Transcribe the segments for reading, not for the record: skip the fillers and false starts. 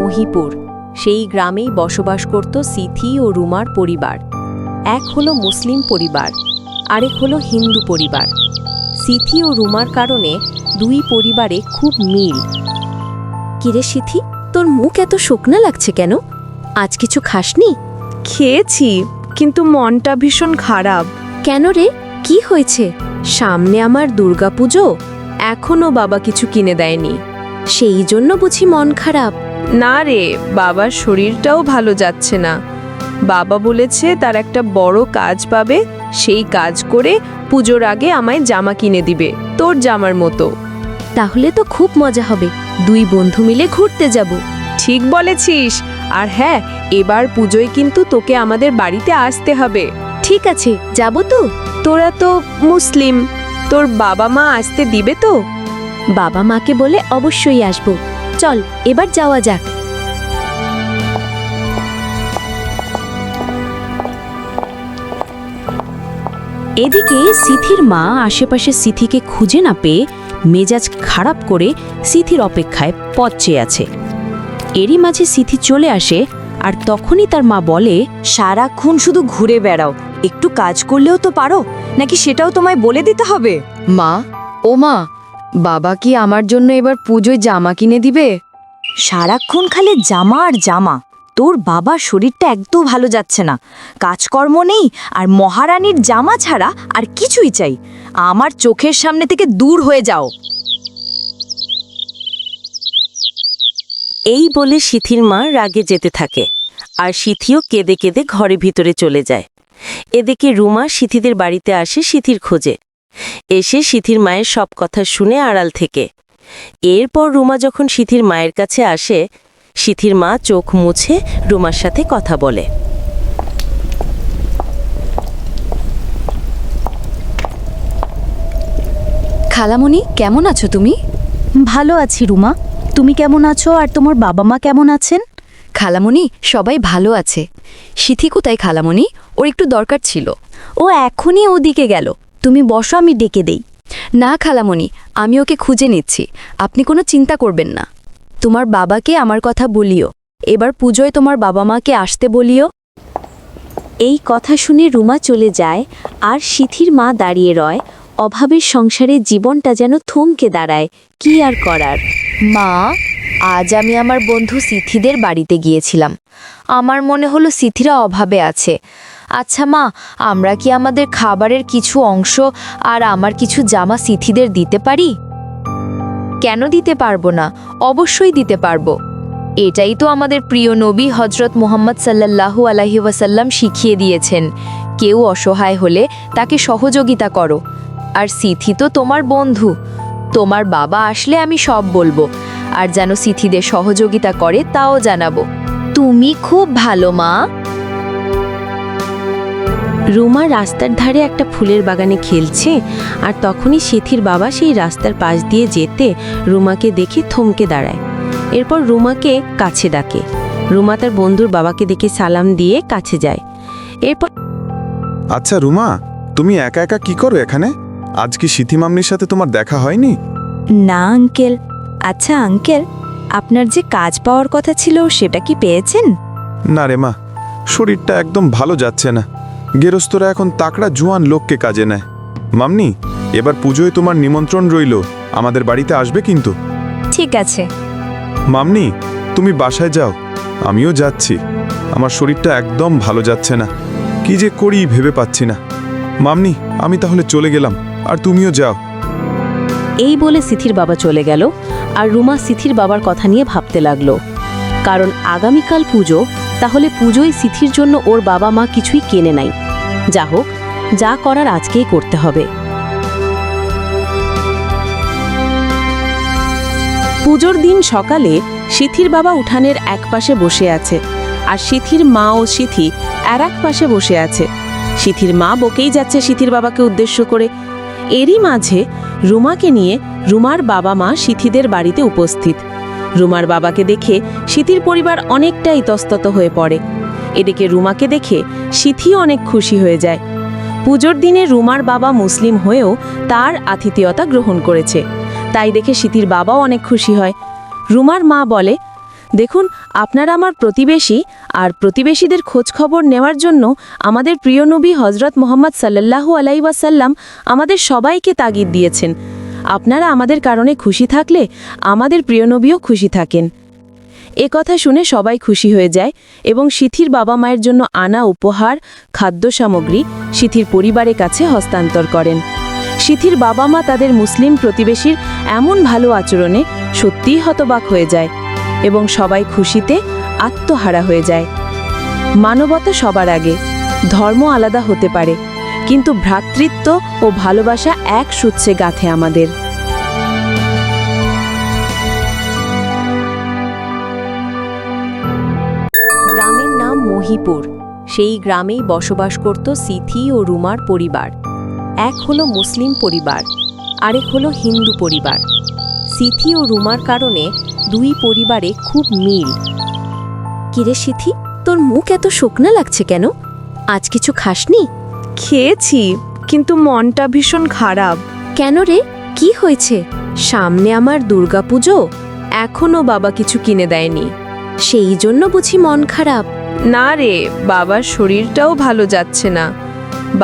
মহিপুর। সেই গ্রামেই বসবাস করত সিথি ও রুমার পরিবার। এক হলো মুসলিম পরিবার, আরেক হলো হিন্দু পরিবার। সিথি ও রুমার কারণে দুই পরিবারে খুব মিল। কিরে সিথি, তোর মুখ এত শুকনা লাগছে কেন? আজ কিছু খাসনি? খেয়েছি, কিন্তু মনটা ভীষণ খারাপ। কেন রে, কি হয়েছে? সামনে আমার দুর্গাপুজো, এখনো বাবা কিছু কিনে দেয়নি, সেই জন্য বুঝি মন খারাপ? না রে, বাবার শরীরটাও ভালো যাচ্ছে না। বাবা বলেছে তার একটা বড় কাজ পাবে, সেই কাজ করে পুজোর আগে আমায় জামা কিনে দিবে, তোর জামার মতো। তাহলে তো খুব মজা হবে, দুই বন্ধু মিলে ঘুরতে যাব। ঠিক বলেছিস। আর হ্যাঁ, এবার পুজোয় কিন্তু তোকে আমাদের বাড়িতে আসতে হবে। ঠিক আছে, যাব তো। তোরা তো মুসলিম, তোর বাবা মা আসতে দিবে তো? বাবা মাকে বলে অবশ্যই আসব। চল এবার যাওয়া যাক। এদিকে সিথির মা আশেপাশে সিথিকে খুঁজে না পেয়ে মেজাজ খারাপ করে সিথির অপেক্ষায় পথ চেয়ে আছে। এরই মাঝে সিথি চলে আসে, আর তখনই তার মা বলে, সারাক্ষণ শুধু ঘুরে বেড়াও, একটু কাজ করলেও তো পারো, নাকি সেটাও তোমায় বলে দিতে হবে? মা, ও মা, বাবা কি আমার জন্য এবার পুজোয় জামা কিনে দিবে? সারাক্ষণ খালি জামা আর জামা। তোর বাবার শরীরটা একদম ভালো যাচ্ছে না, কাজকর্ম নেই, আর মহারানীর জামা ছাড়া আর কিছুই চাই। আমার চোখের সামনে থেকে দূর হয়ে যাও। এই বলে সিথির মা রাগে যেতে থাকে, আর সিথিও কেঁদে কেঁদে ঘরে ভিতরে চলে যায়। এদিকে রুমা সিথিদের বাড়িতে আসে সিথির খোঁজে। এসে সিথির মায়ের সব কথা শুনে আড়াল থেকে। এরপর রুমা যখন সিথির মায়ের কাছে আসে, সিথির মা চোখ মুছে রুমার সাথে কথা বলে। খালামণি, কেমন আছো তুমি? ভালো আছি রুমা, তুমি কেমন আছো আর তোমার বাবা মা কেমন আছেন? খালামণি, সবাই ভালো আছে। সিথি কোথায় খালামণি? ওর একটু দরকার ছিল। ও এখনই ওদিকে গেল, তুমি বসো, আমি ডেকে দেই। না খালামণি, আমি ওকে খুঁজে নিচ্ছি, আপনি কোনো চিন্তা করবেন না। তোমার বাবাকে আমার কথা বলিও, এবার পুজোয় তোমার বাবা মাকে আসতে বলিও। এই কথা শুনে রুমা চলে যায়, আর সিথির মা দাঁড়িয়ে রয়। অভাবের সংসারে জীবনটা যেন থমকে দাঁড়ায়। কি আর করার। মা, আজ আমি আমার বন্ধু সিথিদের বাড়িতে গিয়েছিলাম। আমার মনে হলো সিথিরা অভাবে আছে। আচ্ছা মা, আমরা কি আমাদের খাবারের কিছু অংশ আর আমার কিছু জামা সিথিদের দিতে পারি? কেন দিতে পারবো না? অবশ্যই দিতে পারবো। এটাই তো আমাদের প্রিয় নবী হজরত মুহাম্মদ সাল্লাল্লাহু আলাইহি ওয়াসাল্লাম শিখিয়ে দিয়েছেন, কেউ অসহায় হলে তাকে সহযোগিতা করো। আর সিথি তো তোমার বন্ধু, তোমার বাবা আসলে আমি সব বলবো, আর যেন সিথিদের সহযোগিতা করে তাও জানাবো। তুমি খুব ভালো মা। রুমা রাস্তার ধারে একটা ফুলের বাগানে খেলছে, আর তখনই সিথির বাবা সেই রাস্তার পাশ দিয়ে যেতে রুমাকে দেখে থমকে দাঁড়ায়। এরপর রুমাকে কাছে ডাকে। রুমা তার বন্ধুর বাবাকে দেখে সালাম দিয়ে কাছে যায়। এরপর, আচ্ছা রুমা, তুমি একা একা কি করো এখানে? আজ কি সিথি মামনির সাথে তোমার দেখা হয়নি? না আঙ্কেল। আচ্ছা আঙ্কেল, আপনার যে কাজ পাওয়ার কথা ছিল সেটা কি পেয়েছেন? না রে মা, শরীরটা একদম ভালো যাচ্ছে না। গেরস্তরা এখন তাকড়া জোয়ান লোককে কাজে নেয়। মামনি, এবার পুজোয় তোমার নিমন্ত্রণ রইল, আমাদের বাড়িতে আসবে কিন্তু। ঠিক আছে। মামনি, তুমি বাসায় যাও, আমিও যাচ্ছি। আমার শরীরটা একদম ভালো যাচ্ছে না, কি যে করি ভেবে পাচ্ছি না। মামনি, আমি তাহলে চলে গেলাম, আর তুমিও যাও। এই বলে সিথির বাবা চলে গেল, আর রুমা সিথির বাবার কথা নিয়ে ভাবতে লাগলো। কারণ আগামীকাল পুজো, তাহলে পুজোয় সিথির জন্য ওর বাবা মা কিছুই কেনে নাই। যা হোক, যা করার আজকেই করতে হবে। পুজোর দিন সকালে সিথির বাবা উঠানের এক পাশে বসে আছে, আর সিথির মা ও সিথি আর এক পাশে বসে আছে। সিথির মা বকেই যাচ্ছে সিথির বাবাকে উদ্দেশ্য করে। এরই মাঝে রুমাকে নিয়ে রুমার বাবা মা সিথিদের বাড়িতে উপস্থিত। রুমার বাবাকে দেখে সিথির পরিবার অনেকটা ইতস্তত হয়ে পড়ে। এদিকে রুমাকে দেখে সিথিও অনেক খুশি হয়ে যায়। পুজোর দিনে রুমার বাবা মুসলিম হয়েও তার আতিথেয়তা গ্রহণ করেছে, তাই দেখে সিথির বাবাও অনেক খুশি হয়। রুমার মা বলে, দেখুন, আপনারা আমার প্রতিবেশী, আর প্রতিবেশীদের খোঁজ খবর নেওয়ার জন্য আমাদের প্রিয় নবী হজরত মোহাম্মদ সাল্লাল্লাহু আলাইহি ওয়াসাল্লাম আমাদের সবাইকে তাগিদ দিয়েছেন। আপনারা আমাদের কারণে খুশি থাকলে আমাদের প্রিয় নবীও খুশি থাকেন। এ কথা শুনে সবাই খুশি হয়ে যায় এবং সিথির বাবা মায়ের জন্য আনা উপহার, খাদ্য সামগ্রী সিথির পরিবারের কাছে হস্তান্তর করেন। সিথির বাবা মা তাদের মুসলিম প্রতিবেশীর এমন ভালো আচরণে সত্যিই হতবাক হয়ে যায় এবং সবাই খুশিতে আত্মহারা হয়ে যায়। মানবতা সবার আগে, ধর্ম আলাদা হতে পারে, কিন্তু ভ্রাতৃত্ব ও ভালোবাসা এক সূত্রে গাঁথে আমাদের। গ্রামের নাম মহিপুর। সেই গ্রামেই বসবাস করত সিথি ও রুমার পরিবার। এক হলো মুসলিম পরিবার, আরেক হলো হিন্দু পরিবার। সিথি ও রুমার কারণে দুই পরিবারে খুব মিল। কিরে সিথি, তোর মুখ এত শুকনা লাগছে কেন? আজ কিছু খাসনি? খেয়েছি, কিন্তু মনটা ভীষণ খারাপ। কেন রে, কি হয়েছে? সামনে আমার দুর্গাপুজো, এখনো বাবা কিছু কিনে দেয়নি। সেই জন্য বুঝি মন খারাপ? না রে, বাবার শরীরটাও ভালো যাচ্ছে না।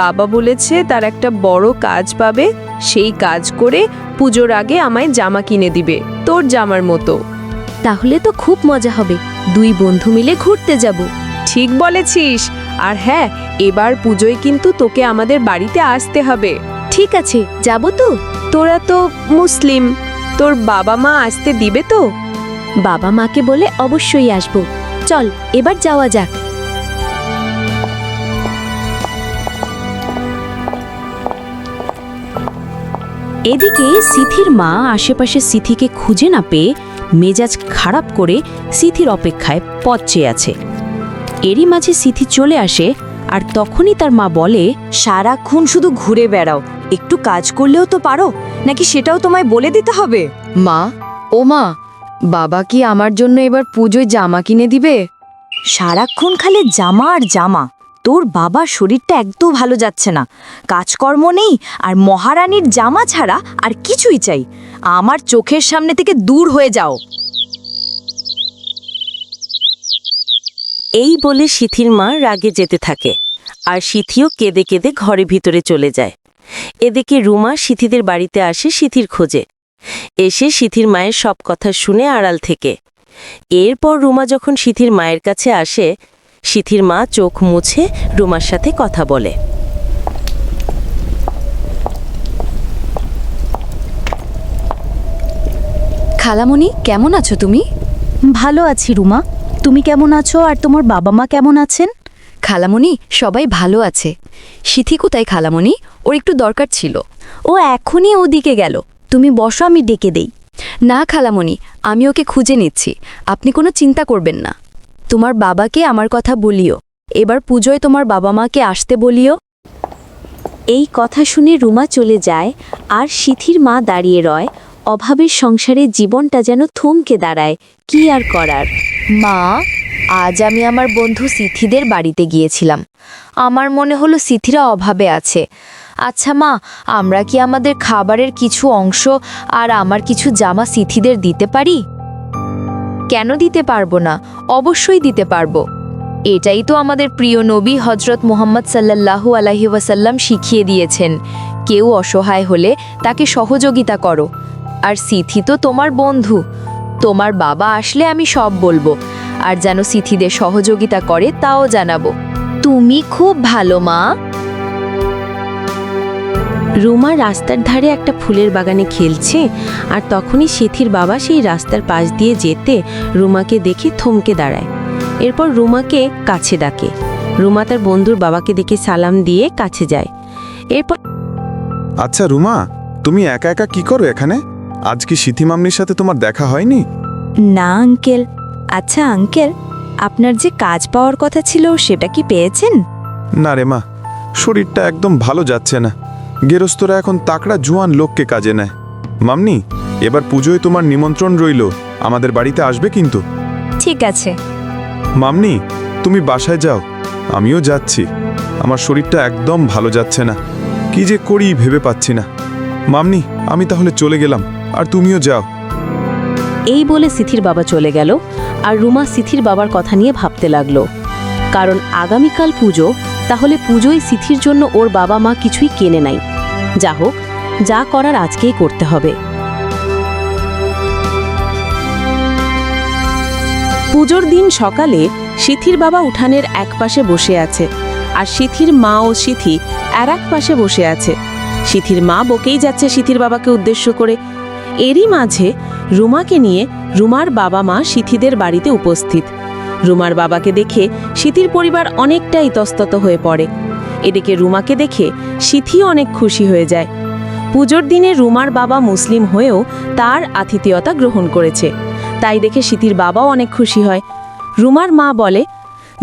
বাবা বলেছে তার একটা বড় কাজ পাবে, সেই কাজ করে পুজোর আগে আমায় জামা কিনে দিবে, তোর জামার মতো। তাহলে তো খুব মজা হবে, দুই বন্ধু মিলে ঘুরতে যাব। ঠিক বলেছিস। আর হ্যাঁ, এবার পুজোয় কিন্তু তোকে আমাদের বাড়িতে আসতে হবে। ঠিক আছে, যাব তো। তোরা তো মুসলিম, তোর বাবা মা আসতে দিবে তো? বাবা মাকে বলে অবশ্যই আসব। চল এবার যাওয়া যাক। এদিকে সিথির মা আশেপাশে সিথিকে খুঁজে না পেয়ে মেজাজ খারাপ করে সিথির অপেক্ষায় পথ চেয়ে আছে। এরই মাঝে সিথি চলে আসে, আর তখনই তার মা বলে, সারাক্ষণ শুধু ঘুরে বেড়াও, একটু কাজ করলেও তো পারো, নাকি সেটাও তোমায় বলে দিতে হবে? মা, ও মা, বাবা কি আমার জন্য এবার পুজোয় জামা কিনে দিবে? সারাক্ষণ খালি জামা আর জামা। তোর বাবার শরীরটা একদম ভালো যাচ্ছে না, কাজকর্ম নেই, আর মহারানীর জামা ছাড়া আর কিছুই চাই। আমার চোখের সামনে থেকে দূর হয়ে যাও। এই বলে সিথির মা রাগে যেতে থাকে, আর সিথিও কেঁদে কেঁদে ঘরে ভিতরে চলে যায়। এদিকে রুমা সিথিদের বাড়িতে আসে সিথির খোঁজে। এসে সিথির মায়ের সব কথা শুনে আড়াল থেকে। এরপর রুমা যখন সিথির মায়ের কাছে আসে, সিথির মা চোখ মুছে রুমার সাথে কথা বলে। খালামণি, কেমন আছো তুমি? ভালো আছি রুমা, তুমি কেমন আছো আর তোমার বাবা মা কেমন আছেন? খালামণি, সবাই ভালো আছে। সিথি কোথায় খালামণি? ওর একটু দরকার ছিল। ও এখনই ওদিকে গেল, তুমি বসো, আমি ডেকে দেই। না খালামণি, আমি ওকে খুঁজে নিচ্ছি, আপনি কোনো চিন্তা করবেন না। তোমার বাবাকে আমার কথা বলিও, এবার পুজোয় তোমার বাবা মাকে আসতে বলিও। এই কথা শুনে রুমা চলে যায়, আর সিথির মা দাঁড়িয়ে রয়। অভাবের সংসারে জীবনটা যেন থমকে দাঁড়ায়, কি আর করার। মা, আজ আমি আমার বন্ধু সিথিদের বাড়িতে গিয়েছিলাম। আমার মনে হলো সিথিরা অভাবে আছে। আচ্ছা মা, আমরা কি আমাদের খাবারের কিছু অংশ আর আমার কিছু জামা সিথিদের দিতে পারি? কেন দিতে পারবো না? অবশ্যই দিতে পারবো। এটাই তো আমাদের প্রিয় নবী হজরত মুহাম্মদ সাল্লাল্লাহু আলাইহি ওয়াসাল্লাম শিখিয়ে দিয়েছেন, কেউ অসহায় হলে তাকে সহযোগিতা করো। আর সিথি তো তোমার বন্ধু, তোমার বাবা আসলে আমি সব বলবো, আর যেন সিথিদের সহযোগিতা করে তাও জানাবো। তুমি খুব ভালো মা। রুমা রাস্তার ধারে একটা ফুলের বাগানে খেলছে, আর তখনই সিথির বাবা সেই রাস্তার পাশ দিয়ে যেতে রুমাকে দেখে থমকে দাঁড়ায়। এরপর রুমাকে কাছে ডাকে। রুমা তার বন্ধুর বাবাকে দেখে সালাম দিয়ে কাছে যায়। এরপর, আচ্ছা রুমা, তুমি একা একা কি করো এখানে? আজ কি সিথি মামনির সাথে তোমার দেখা হয়নি? না আঙ্কেল। আচ্ছা আঙ্কেল, আপনার যে কাজ পাওয়ার কথা ছিল সেটা কি পেয়েছেন? না রে মা, শরীরটা একদম ভালো যাচ্ছে না। গেরস্তরা এখন তাকড়া জুয়ান লোককে কাজে নেয়। মামনি, এবার পুজোয় তোমার নিমন্ত্রণ রইল, আমাদের বাড়িতে আসবে কিন্তু। ঠিক আছে। মামনি, তুমি বাসায় যাও, আমিও যাচ্ছি। আমার শরীরটা একদম ভালো যাচ্ছে না, কি যে করি ভেবে পাচ্ছি না। মামনি, আমি তাহলে চলে গেলাম, আর তুমিও যাও। এই বলে সিথির বাবা চলে গেল, আর রুমা সিথির বাবার কথা নিয়ে ভাবতে লাগলো, কারণ আগামীকাল পুজো, তাহলে পুজোয় সিথির জন্য ওর বাবা মা কিছুই কেনে নাই। যা হোক, যা করার আজকেই করতে হবে। পুজোর দিন সকালে সিথির বাবা উঠানের এক পাশে বসে আছে, আর সিথির মা ও সিথি আর এক পাশে বসে আছে। সিথির মা বকেই যাচ্ছে সিথির বাবাকে উদ্দেশ্য করে। এরই মাঝে রুমাকে নিয়ে রুমার বাবা মা সিথিদের বাড়িতে উপস্থিত। রুমার বাবাকে দেখে সিথির পরিবার অনেকটা ইতস্তত হয়ে পড়ে। এদিকে রুমাকে দেখে সিথিও অনেক খুশি হয়ে যায়। পুজোর দিনে রুমার বাবা মুসলিম হয়েও তার আতিথেয়তা গ্রহণ করেছে, তাই দেখে সিথির বাবাও অনেক খুশি হয়। রুমার মা বলে,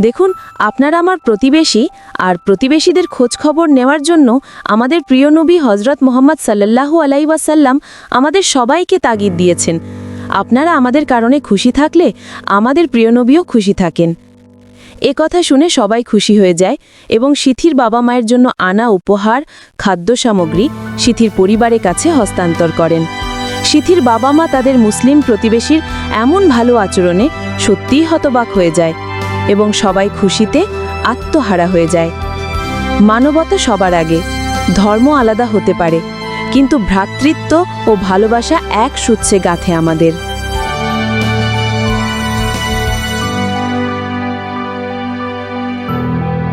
দেখুন, আপনারা আমার প্রতিবেশী, আর প্রতিবেশীদের খোঁজখবর নেওয়ার জন্য আমাদের প্রিয় নবী হজরত মোহাম্মদ সাল্লাল্লাহু আলাইহি ওয়াসাল্লাম আমাদের সবাইকে তাগিদ দিয়েছেন। আপনারা আমাদের কারণে খুশি থাকলে আমাদের প্রিয় নবীও খুশি থাকেন। এ কথা শুনে সবাই খুশি হয়ে যায় এবং সিথির বাবা মায়ের জন্য আনা উপহার, খাদ্য সামগ্রী সিথির পরিবারের কাছে হস্তান্তর করেন। সিথির বাবা মা তাদের মুসলিম প্রতিবেশীর এমন ভালো আচরণে সত্যিই হতবাক হয়ে যায় এবং সবাই খুশিতে আত্মহারা হয়ে যায়। মানবতা সবার আগে। ধর্ম আলাদা হতে পারে, কিন্তু ভ্রাতৃত্ব ও ভালোবাসা এক সূত্রে গাঁথে আমাদের।